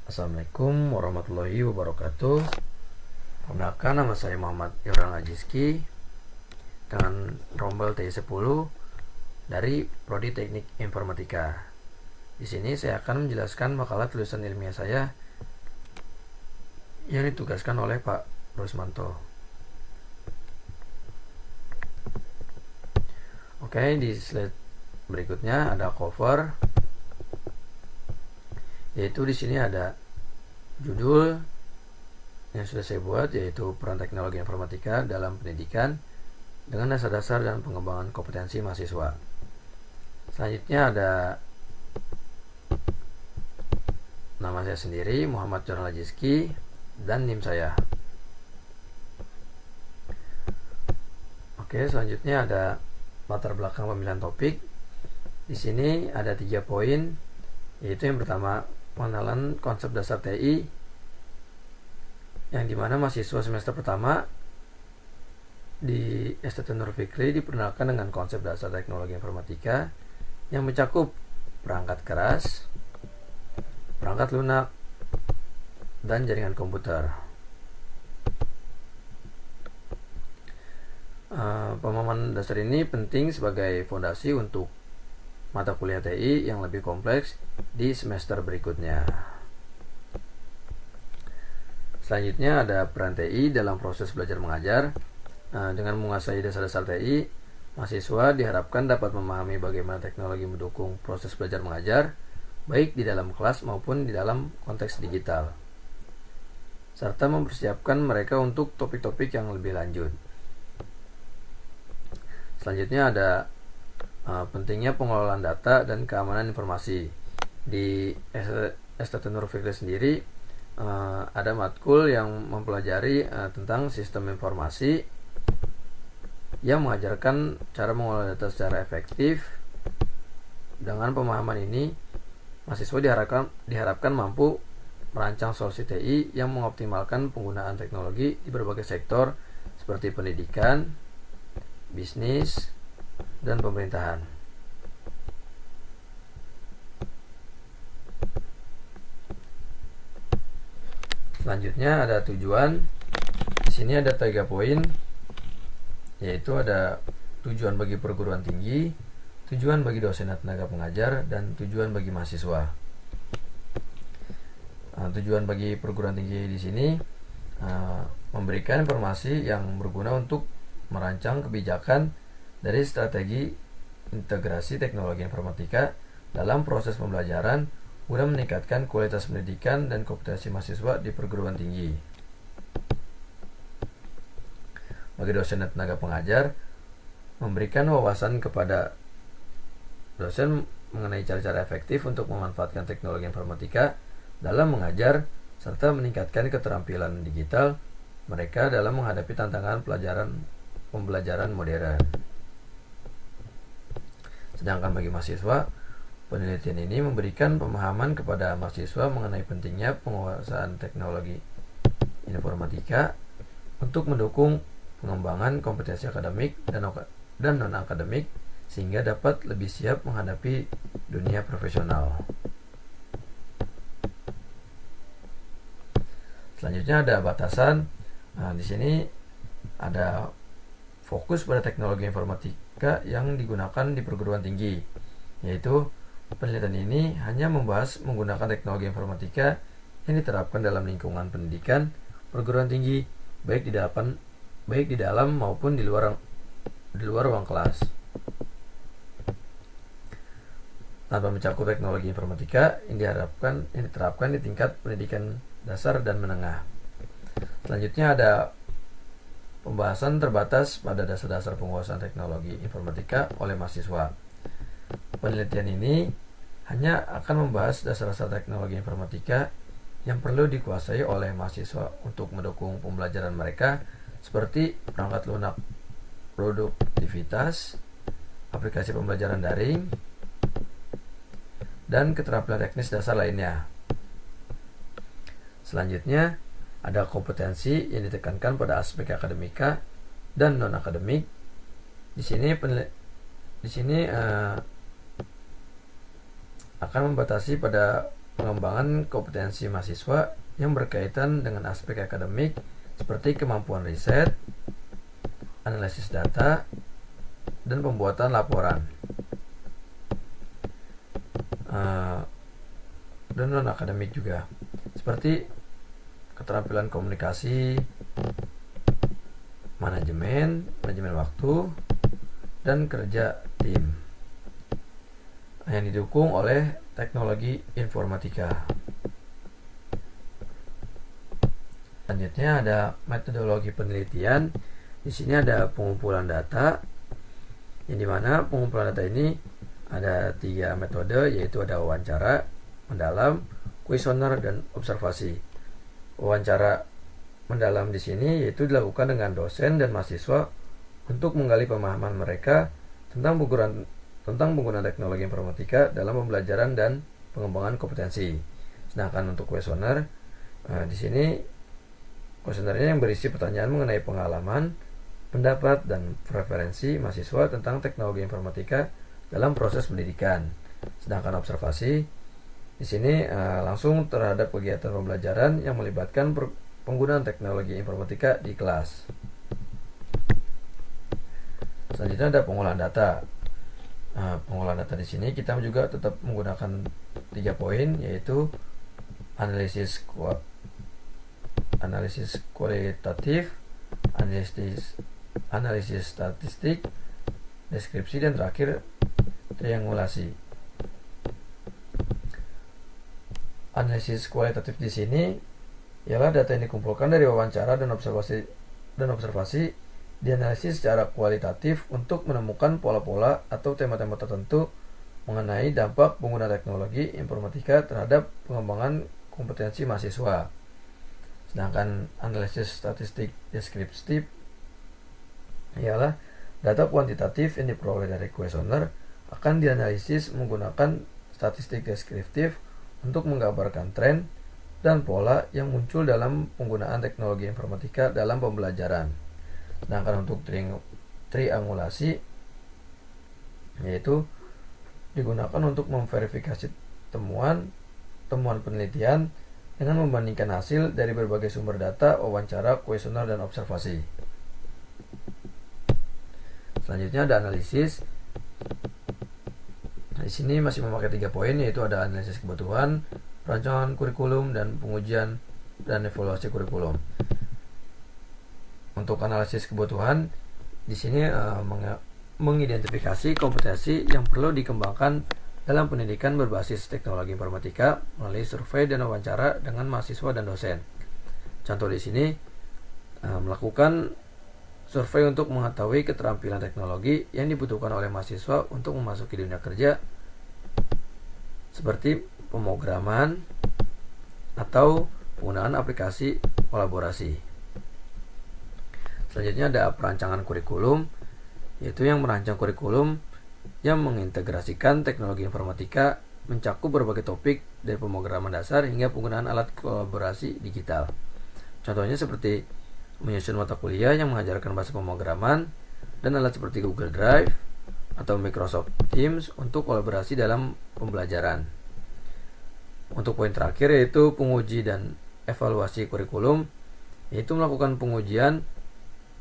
Assalamualaikum warahmatullahi wabarakatuh. Perkenalkan, nama saya Muhammad Irwan Ajiski dengan rombel T10 dari Prodi Teknik Informatika. Di sini saya akan menjelaskan makalah tulisan ilmiah saya yang ditugaskan oleh Pak Rusmanto. Oke, di slide berikutnya ada cover, yaitu di sini ada judul yang sudah saya buat, yaitu peran teknologi informatika dalam pendidikan dengan dasar-dasar dan pengembangan kompetensi mahasiswa. Selanjutnya ada nama saya sendiri, Muhammad Irwan Ajiski, dan NIM saya. Oke, selanjutnya ada latar belakang pemilihan topik. Di sini ada 3 poin, yaitu yang pertama, pengenalan konsep dasar TI, yang dimana mahasiswa semester pertama di STT Nur Fikri diperkenalkan dengan konsep dasar teknologi informatika yang mencakup perangkat keras, perangkat lunak, dan jaringan komputer. Pemahaman dasar ini penting sebagai fondasi untuk mata kuliah TI yang lebih kompleks di semester berikutnya. Selanjutnya ada peran TI dalam proses belajar mengajar. Dengan menguasai dasar-dasar TI, mahasiswa diharapkan dapat memahami bagaimana teknologi mendukung proses belajar mengajar, baik di dalam kelas maupun di dalam konteks digital, serta mempersiapkan mereka untuk topik-topik yang lebih lanjut. Selanjutnya ada pentingnya pengelolaan data dan keamanan informasi. Di STT Nur Fikri sendiri ada matkul yang mempelajari tentang sistem informasi yang mengajarkan cara mengelola data secara efektif. Dengan pemahaman ini, mahasiswa diharapkan mampu merancang solusi TI yang mengoptimalkan penggunaan teknologi di berbagai sektor seperti pendidikan, bisnis, dan pemerintahan. Selanjutnya ada tujuan. Di sini ada 3 poin, yaitu ada tujuan bagi perguruan tinggi, tujuan bagi dosen dan tenaga pengajar, dan tujuan bagi mahasiswa. Tujuan bagi perguruan tinggi di sini memberikan informasi yang berguna untuk merancang kebijakan dari strategi integrasi teknologi informatika dalam proses pembelajaran guna meningkatkan kualitas pendidikan dan kompetensi mahasiswa di perguruan tinggi. Bagi dosen dan tenaga pengajar, memberikan wawasan kepada dosen mengenai cara-cara efektif untuk memanfaatkan teknologi informatika dalam mengajar serta meningkatkan keterampilan digital mereka dalam menghadapi tantangan pembelajaran modern. Sedangkan bagi mahasiswa, penelitian ini memberikan pemahaman kepada mahasiswa mengenai pentingnya penguasaan teknologi informatika untuk mendukung pengembangan kompetensi akademik dan non-akademik sehingga dapat lebih siap menghadapi dunia profesional. Selanjutnya ada batasan. Di sini ada fokus pada teknologi informatika yang digunakan di perguruan tinggi, yaitu penelitian ini hanya membahas menggunakan teknologi informatika yang diterapkan dalam lingkungan pendidikan perguruan tinggi, baik di dalam maupun di luar ruang kelas, tanpa mencakup teknologi informatika yang diterapkan di tingkat pendidikan dasar dan menengah. Selanjutnya ada pembahasan terbatas pada dasar-dasar penguasaan teknologi informatika oleh mahasiswa. Penelitian ini hanya akan membahas dasar-dasar teknologi informatika yang perlu dikuasai oleh mahasiswa untuk mendukung pembelajaran mereka, seperti perangkat lunak produktivitas, aplikasi pembelajaran daring, dan keterampilan teknis dasar lainnya. Selanjutnya ada kompetensi yang ditekankan pada aspek akademika dan non-akademik. Di sini akan membatasi pada pengembangan kompetensi mahasiswa yang berkaitan dengan aspek akademik seperti kemampuan riset, analisis data, dan pembuatan laporan. Dan non-akademik juga, seperti keterampilan komunikasi, manajemen waktu, dan kerja tim yang didukung oleh teknologi informatika. Selanjutnya ada metodologi penelitian. Di sini ada pengumpulan data, yang dimana pengumpulan data ini ada 3 metode, yaitu ada wawancara mendalam, kuesioner, dan observasi. Wawancara mendalam di sini yaitu dilakukan dengan dosen dan mahasiswa untuk menggali pemahaman mereka tentang penggunaan teknologi informatika dalam pembelajaran dan pengembangan kompetensi. Sedangkan untuk kuesioner, di sini kuesionernya yang berisi pertanyaan mengenai pengalaman, pendapat, dan preferensi mahasiswa tentang teknologi informatika dalam proses pendidikan. Sedangkan observasi di sini langsung terhadap kegiatan pembelajaran yang melibatkan penggunaan teknologi informatika di kelas. Selanjutnya ada pengolahan data. Pengolahan data di sini kita juga tetap menggunakan 3 poin, yaitu analisis kualitatif, analisis statistik, deskripsi, dan terakhir triangulasi. Analisis kualitatif di sini ialah data yang dikumpulkan dari wawancara dan observasi dianalisis secara kualitatif untuk menemukan pola-pola atau tema-tema tertentu mengenai dampak penggunaan teknologi informatika terhadap pengembangan kompetensi mahasiswa. Sedangkan analisis statistik deskriptif ialah data kuantitatif yang diperoleh dari kuesioner akan dianalisis menggunakan statistik deskriptif untuk menggambarkan tren dan pola yang muncul dalam penggunaan teknologi informatika dalam pembelajaran. Sedangkan untuk triangulasi yaitu digunakan untuk memverifikasi temuan penelitian dengan membandingkan hasil dari berbagai sumber data, wawancara, kuesioner, dan observasi. Selanjutnya ada analisis. Di sini masih memakai 3 poin, yaitu ada analisis kebutuhan, perancangan kurikulum, dan pengujian dan evaluasi kurikulum. Untuk analisis kebutuhan, di sini mengidentifikasi kompetensi yang perlu dikembangkan dalam pendidikan berbasis teknologi informatika melalui survei dan wawancara dengan mahasiswa dan dosen. Contoh di sini melakukan survei untuk mengetahui keterampilan teknologi yang dibutuhkan oleh mahasiswa untuk memasuki dunia kerja, seperti pemrograman atau penggunaan aplikasi kolaborasi. Selanjutnya ada perancangan kurikulum, yaitu yang merancang kurikulum yang mengintegrasikan teknologi informatika mencakup berbagai topik dari pemrograman dasar hingga penggunaan alat kolaborasi digital. Contohnya seperti menyusun mata kuliah yang mengajarkan bahasa pemrograman dan alat seperti Google Drive atau Microsoft Teams untuk kolaborasi dalam pembelajaran. Untuk poin terakhir yaitu penguji dan evaluasi kurikulum, yaitu melakukan pengujian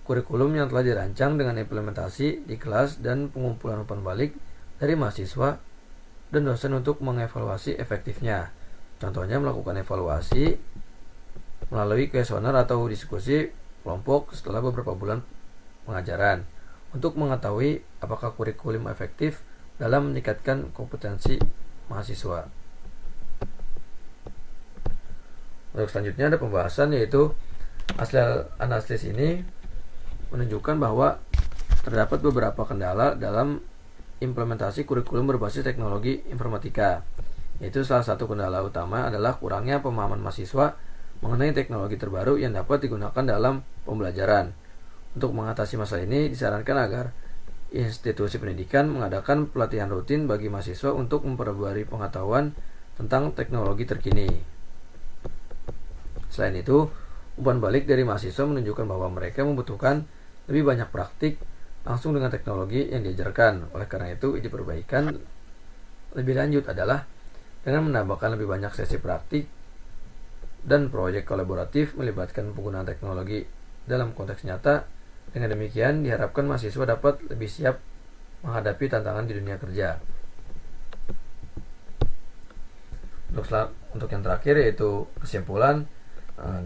kurikulum yang telah dirancang dengan implementasi di kelas dan pengumpulan umpan balik dari mahasiswa dan dosen untuk mengevaluasi efektifnya. Contohnya melakukan evaluasi melalui kuesioner atau diskusi kelompok setelah beberapa bulan pengajaran untuk mengetahui apakah kurikulum efektif dalam meningkatkan kompetensi mahasiswa. Untuk selanjutnya ada pembahasan, yaitu hasil analisis ini menunjukkan bahwa terdapat beberapa kendala dalam implementasi kurikulum berbasis teknologi informatika. Yaitu salah satu kendala utama adalah kurangnya pemahaman mahasiswa mengenai teknologi terbaru yang dapat digunakan dalam pembelajaran. Untuk mengatasi masalah ini, disarankan agar institusi pendidikan mengadakan pelatihan rutin bagi mahasiswa untuk memperbarui pengetahuan tentang teknologi terkini. Selain itu, umpan balik dari mahasiswa menunjukkan bahwa mereka membutuhkan lebih banyak praktik langsung dengan teknologi yang diajarkan. Oleh karena itu, ide perbaikan lebih lanjut adalah dengan menambahkan lebih banyak sesi praktik dan proyek kolaboratif melibatkan penggunaan teknologi dalam konteks nyata. Dengan demikian, diharapkan mahasiswa dapat lebih siap menghadapi tantangan di dunia kerja. Untuk yang terakhir, yaitu kesimpulan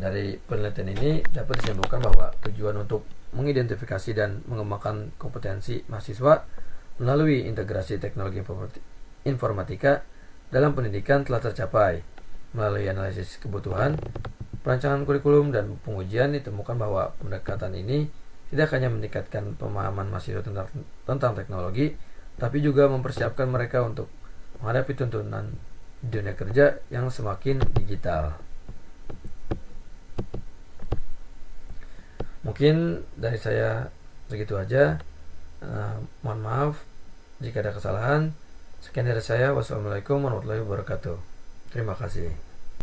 dari penelitian ini dapat disimpulkan bahwa tujuan untuk mengidentifikasi dan mengembangkan kompetensi mahasiswa melalui integrasi teknologi informatika dalam pendidikan telah tercapai. Melalui analisis kebutuhan, perancangan kurikulum, dan pengujian, ditemukan bahwa pendekatan ini tidak hanya meningkatkan pemahaman mahasiswa tentang teknologi, tapi juga mempersiapkan mereka untuk menghadapi tuntunan dunia kerja yang semakin digital. Mungkin dari saya segitu aja. Mohon maaf jika ada kesalahan. Sekian dari saya. Wassalamualaikum warahmatullahi wabarakatuh. Terima kasih.